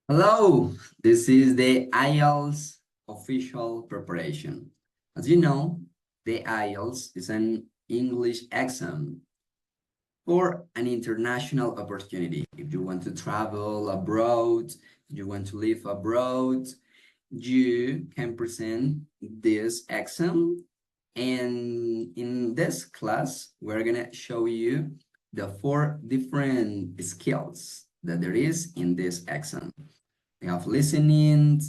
Hello, this is the IELTS official preparation. As you know, the IELTS is an English exam for an international opportunity. If you want to travel abroad, if you want to live abroad, you can present this exam. And in this class, we're going to show you the 4 different skills that there is in this exam. We have listening,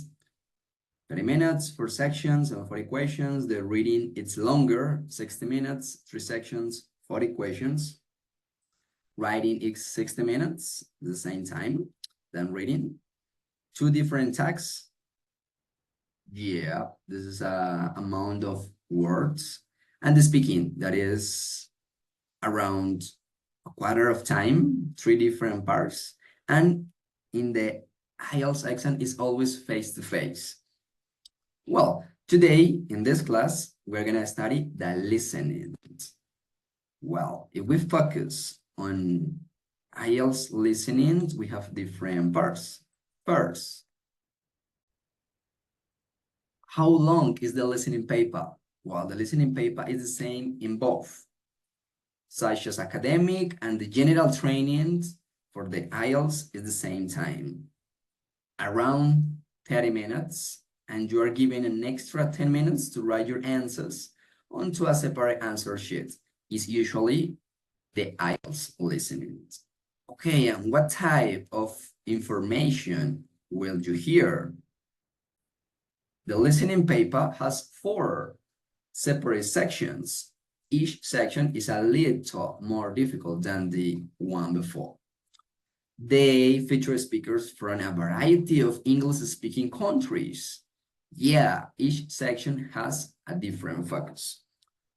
30 minutes, 4 sections and 40 questions. The reading, it's longer, 60 minutes, 3 sections, 40 questions. Writing is 60 minutes, the same time than reading. 2 different texts. Yeah, this is a amount of words. And the speaking, that is around a quarter of time, 3 different parts. And in the IELTS exam is always face-to-face. Well, today in this class, we're going to study the listening. Well, if we focus on IELTS listening, we have different parts. First, how long is the listening paper? Well, the listening paper is the same in both, such as academic and the general training for the IELTS is the same time, around 30 minutes, and you are given an extra 10 minutes to write your answers onto a separate answer sheet. It's usually the IELTS listening. Okay, and what type of information will you hear? The listening paper has 4 separate sections. Each section is a little more difficult than the one before. They feature speakers from a variety of English-speaking countries. Yeah, each section has a different focus.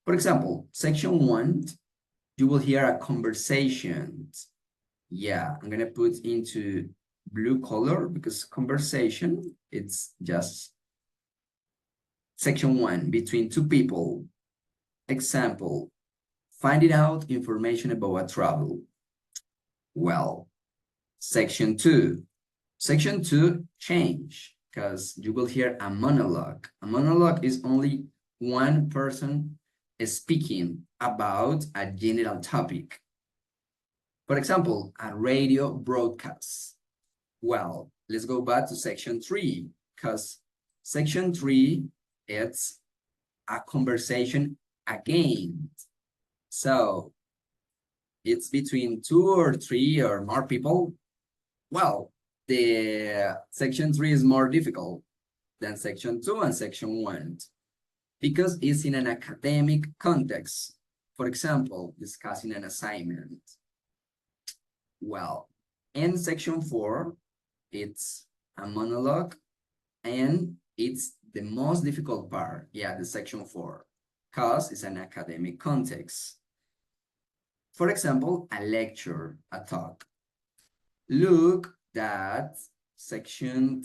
For example, section 1, you will hear a conversation. Yeah, I'm going to put into blue color because conversation, it's just section 1, between 2 people. Example, finding out information about a travel. Well, section 2. Section 2, change, because you will hear a monologue. A monologue is only one person speaking about a general topic. For example, a radio broadcast. Well, let's go back to section 3, because section 3, it's a conversation again. So it's between 2 or 3 or more people. Well, the section 3 is more difficult than section 2 and section 1 because it's in an academic context. For example, discussing an assignment. Well, in section 4, it's a monologue and it's the most difficult part. Yeah, the section 4, because it's an academic context. For example, a lecture, a talk. Look that section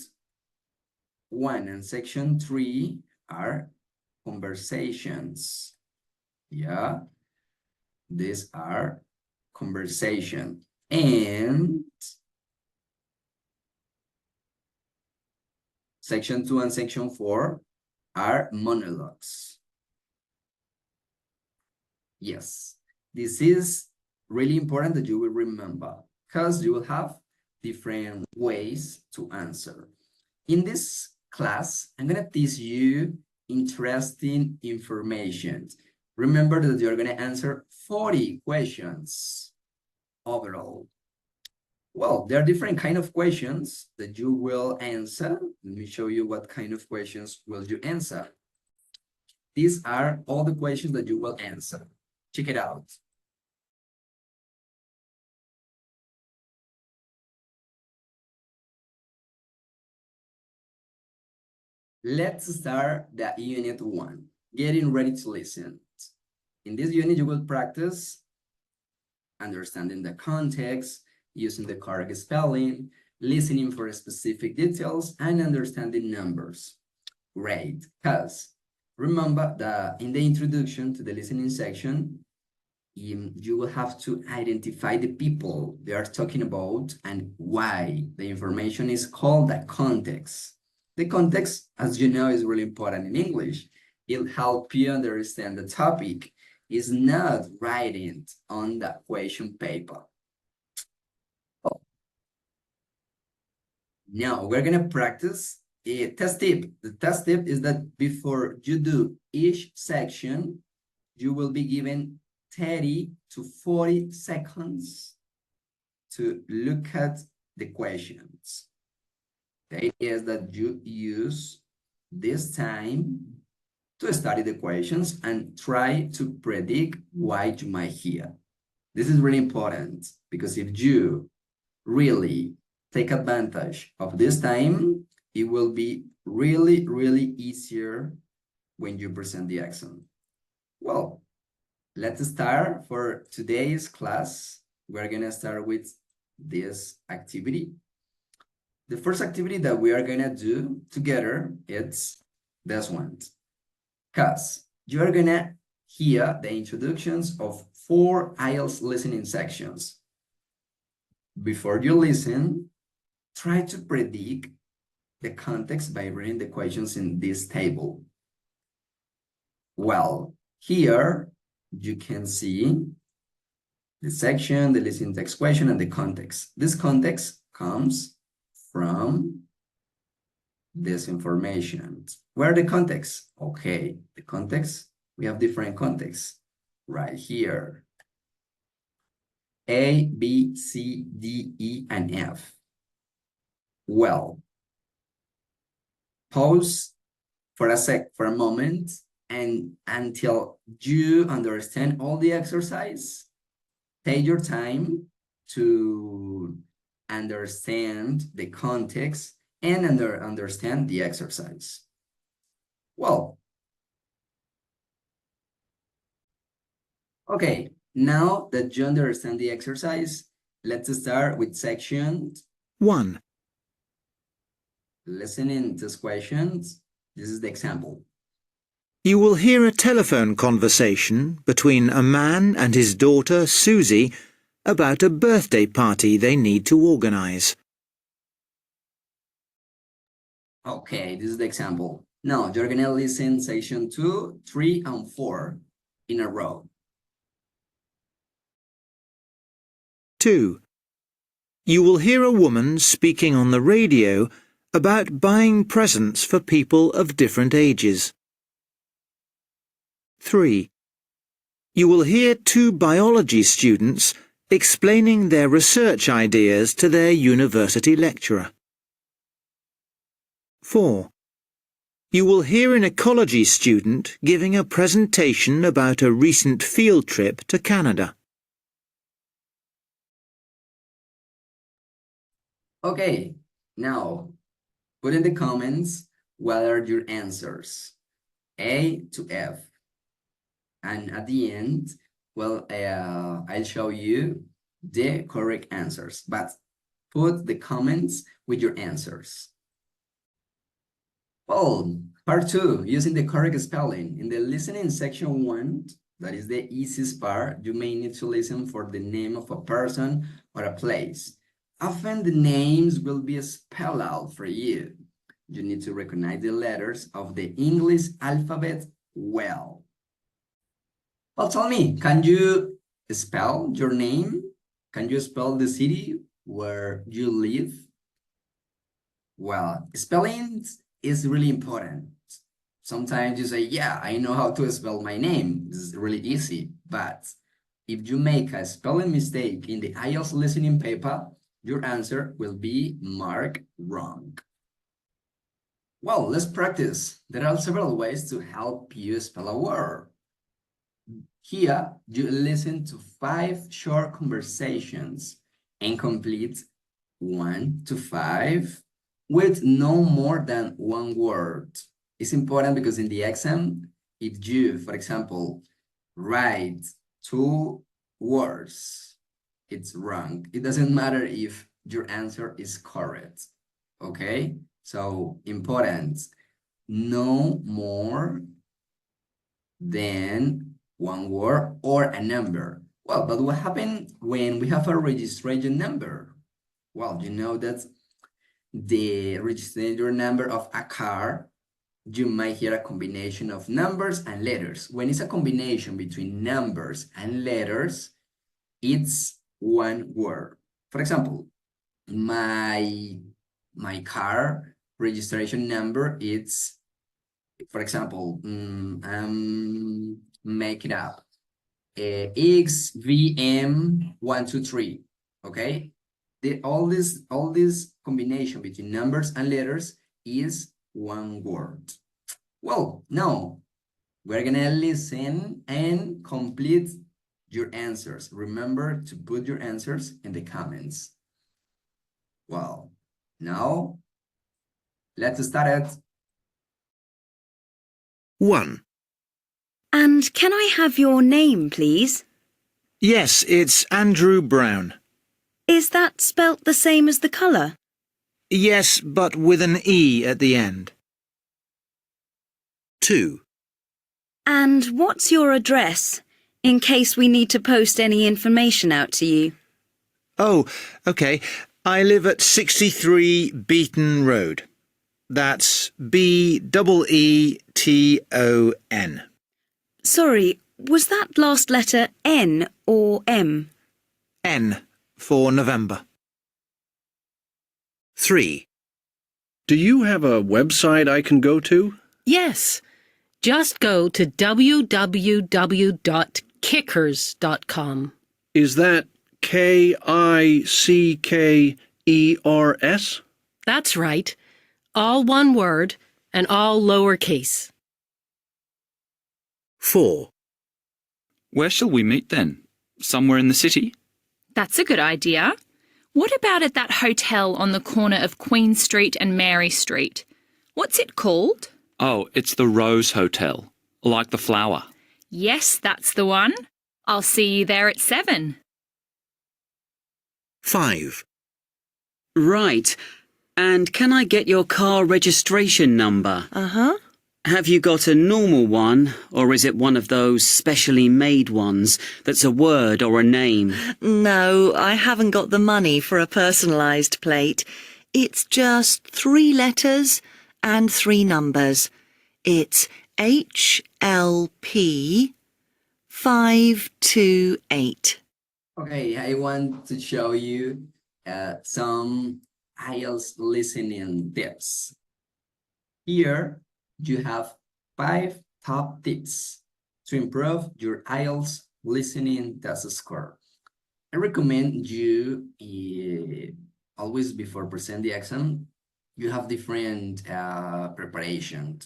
1 and section 3 are conversations. Yeah, these are conversation. And section 2 and section 4 are monologues. Yes, this is really important that you will remember because you will have different ways to answer. In this class, I'm going to teach you interesting information. Remember that you're going to answer 40 questions overall. Well, there are different kind of questions that you will answer. Let me show you what kind of questions will you answer. These are all the questions that you will answer. Check it out. Let's start the unit 1, getting ready to listen. In this unit, you will practice understanding the context, using the correct spelling, listening for specific details, and understanding numbers. Great, because remember that in the introduction to the listening section, you will have to identify the people they are talking about and why. The information is called the context. The context, as you know, is really important in English. It'll help you understand the topic. It's not writing on the question paper. Now we're gonna practice a test tip. The test tip is that before you do each section, you will be given 30 to 40 seconds to look at the questions. The idea is that you use this time to study the questions and try to predict what you might hear. This is really important because if you really take advantage of this time, it will be really, really easier when you present the exam. Well, let's start for today's class. We're gonna start with this activity. The first activity that we are gonna do together, it's this one. Because you are gonna hear the introductions of 4 IELTS listening sections. Before you listen, try to predict the context by reading the questions in this table. Well, here you can see the section, the listening text question, and the context. This context comes from this information. Where are the contexts? Okay, the context, we have different contexts right here. A, B, C, D, E, and F. Well, pause for a moment, and until you understand all the exercise, take your time to understand the context and understand the exercise. Well, okay, now that you understand the exercise, let's start with section 1. Listening to questions. This is the example. You will hear a telephone conversation between a man and his daughter, Susie, about a birthday party they need to organize. Okay, this is the example. Now you're gonna listen section 2, 3, and 4 in a row. 2. You will hear a woman speaking on the radio about buying presents for people of different ages. 3. You will hear 2 biology students explaining their research ideas to their university lecturer. 4. You will hear an ecology student giving a presentation about a recent field trip to Canada. Okay, now put in the comments what are your answers, A to F. And at the end, well, I'll show you the correct answers, but put the comments with your answers. Well, part 2, using the correct spelling. In the listening section 1, that is the easiest part, you may need to listen for the name of a person or a place. Often the names will be spelled out for you. You need to recognize the letters of the English alphabet well. Well, tell me, can you spell your name? Can you spell the city where you live? Well, spelling is really important. Sometimes you say, yeah, I know how to spell my name. This is really easy. But if you make a spelling mistake in the IELTS listening paper, your answer will be marked wrong. Well, let's practice. There are several ways to help you spell a word. Here, you listen to 5 short conversations and complete 1 to 5 with no more than 1 word. It's important because in the exam, if you, for example, write 2 words, it's wrong. It doesn't matter if your answer is correct, okay? So important, no more than one word or a number. Well, but what happens when we have a registration number? Well, you know that the registration number of a car, you might hear a combination of numbers and letters. When it's a combination between numbers and letters, it's one word. For example, my car registration number, it's, for example, make it up, XVM123, okay? All this combination between numbers and letters is one word. Well, now we're gonna listen and complete your answers. Remember to put your answers in the comments. Well, now let's start it. 1. And can I have your name, please? Yes, it's Andrew Brown. Is that spelt the same as the colour? Yes, but with an E at the end. 2. And what's your address, in case we need to post any information out to you? Oh, okay. I live at 63 Beaton Road. That's BEETON. Sorry, was that last letter N or M? N for November. 3. Do you have a website I can go to? Yes. Just go to www.kickers.com. Is that KICKERS? That's right. All one word and all lowercase. 4. Where shall we meet then? Somewhere in the city? That's a good idea. What about at that hotel on the corner of Queen Street and Mary Street? What's it called? Oh, it's the Rose Hotel, like the flower. Yes, that's the one. I'll see you there at 7. 5. Right. And can I get your car registration number? Uh-huh. Have you got a normal one, or is it one of those specially made ones that's a word or a name? No, I haven't got the money for a personalised plate. It's just 3 letters and 3 numbers. It's HLP 528. Okay, I want to show you some IELTS listening tips. Here, you have 5 top tips to improve your IELTS listening test score. I recommend you always before present the exam, you have different preparation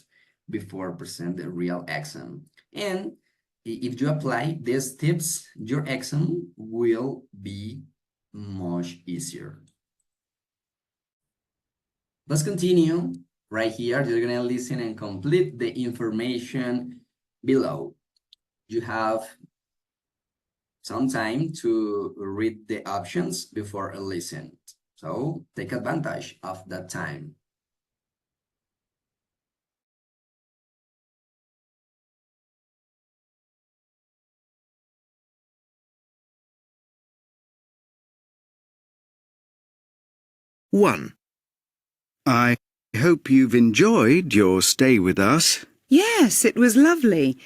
before present the real exam. And if you apply these tips, your exam will be much easier. Let's continue. Right here, you're gonna listen and complete the information below. You have some time to read the options before a listen. So take advantage of that time. One. I hope you've enjoyed your stay with us. Yes, it was lovely.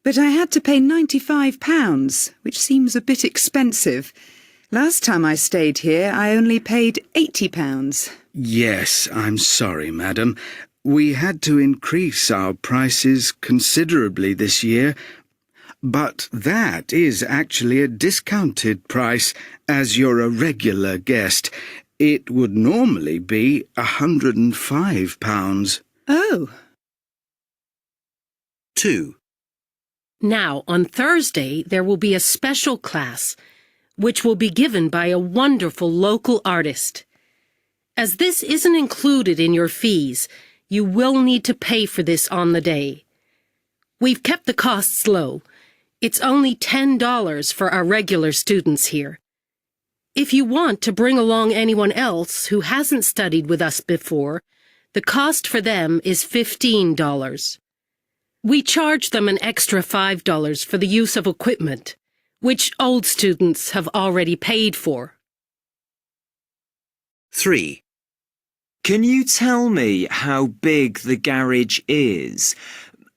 But I had to pay £95, which seems a bit expensive. Last time I stayed here, I only paid £80. Yes, I'm sorry, madam. We had to increase our prices considerably this year. But that is actually a discounted price, as you're a regular guest. It would normally be £105. Oh. 2. Now, on Thursday, there will be a special class, which will be given by a wonderful local artist. As this isn't included in your fees, you will need to pay for this on the day. We've kept the costs low. It's only $10 for our regular students here. If you want to bring along anyone else who hasn't studied with us before, the cost for them is $15. We charge them an extra $5 for the use of equipment, which old students have already paid for. 3. Can you tell me how big the garage is?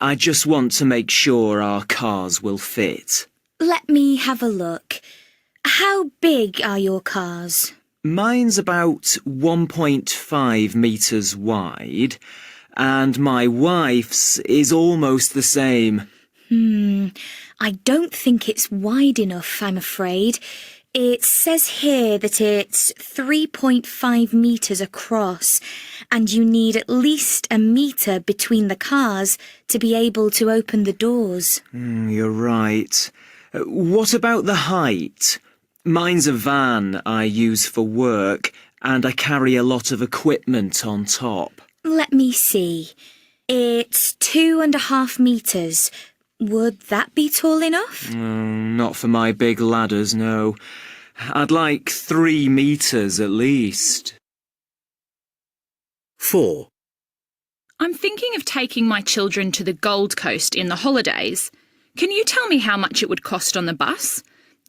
I just want to make sure our cars will fit. Let me have a look. How big are your cars? Mine's about 1.5 metres wide, and my wife's is almost the same. I don't think it's wide enough, I'm afraid. It says here that it's 3.5 metres across, and you need at least a metre between the cars to be able to open the doors. You're right. What about the height? Mine's a van I use for work, and I carry a lot of equipment on top. Let me see. It's 2.5 metres. Would that be tall enough? Not for my big ladders, no. I'd like 3 metres at least. 4. I'm thinking of taking my children to the Gold Coast in the holidays. Can you tell me how much it would cost on the bus?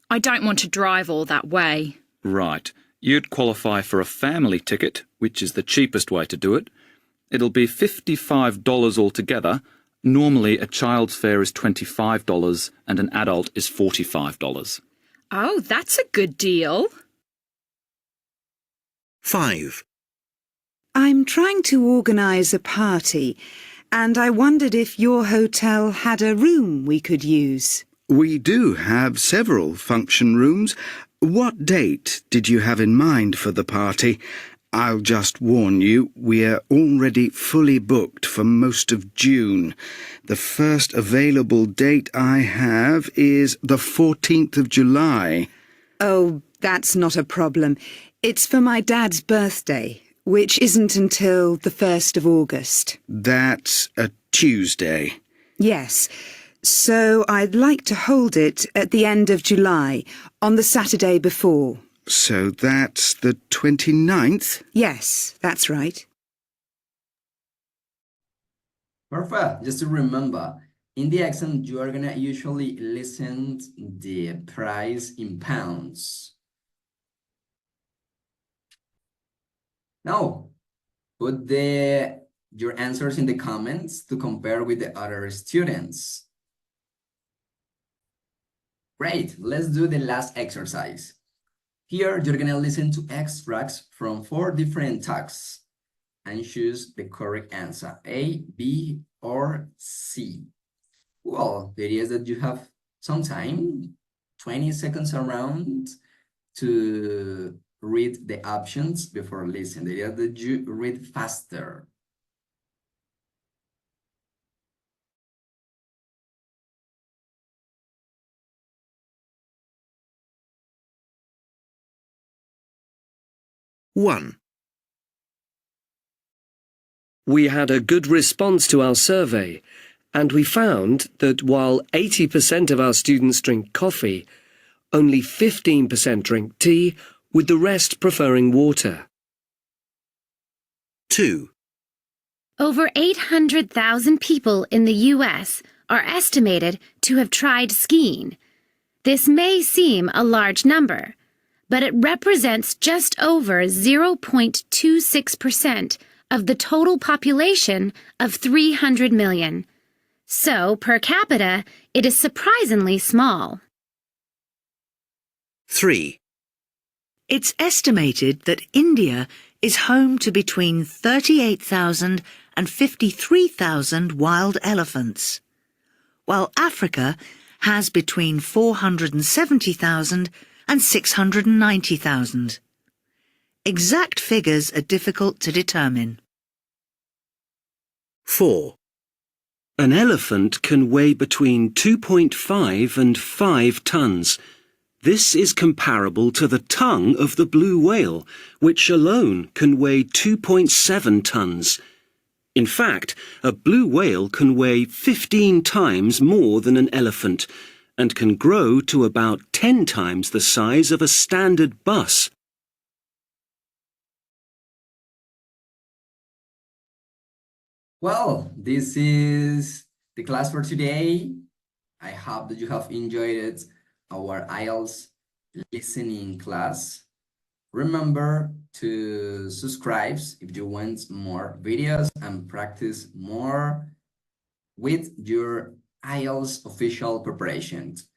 I don't want to drive all that way. Right. You'd qualify for a family ticket, which is the cheapest way to do it. It'll be $55 altogether. Normally, a child's fare is $25 and an adult is $45. Oh, that's a good deal. 5. I'm trying to organise a party, and I wondered if your hotel had a room we could use. We do have several function rooms. What date did you have in mind for the party? I'll just warn you, we're already fully booked for most of June. The first available date I have is the 14th of July. Oh, that's not a problem. It's for my dad's birthday, which isn't until the 1st of August. That's a Tuesday. Yes. So I'd like to hold it at the end of July, on the Saturday before. So that's the 29th? Yes, that's right. Perfect. Just to remember, in the accent, you are gonna usually listen the price in pounds. Now, put your answers in the comments to compare with the other students. Great, let's do the last exercise. Here, you're gonna listen to extracts from 4 different talks and choose the correct answer, A, B, or C. Well, the idea is that you have some time, 20 seconds around, to read the options before listening. The idea is that you read faster. One. We had a good response to our survey, and we found that while 80% of our students drink coffee, only 15% drink tea, with the rest preferring water. 2. Over 800,000 people in the U.S. are estimated to have tried skiing. This may seem a large number, but it represents just over 0.26% of the total population of 300 million. So, per capita, it is surprisingly small. 3. It's estimated that India is home to between 38,000 and 53,000 wild elephants, while Africa has between 470,000 and 690,000. Exact figures are difficult to determine. 4. An elephant can weigh between 2.5 and 5 tons. This is comparable to the tongue of the blue whale, which alone can weigh 2.7 tons. In fact, a blue whale can weigh 15 times more than an elephant and can grow to about 10 times the size of a standard bus. Well, this is the class for today. I hope that you have enjoyed it, our IELTS listening class. Remember to subscribe if you want more videos and practice more with your IELTS official preparations.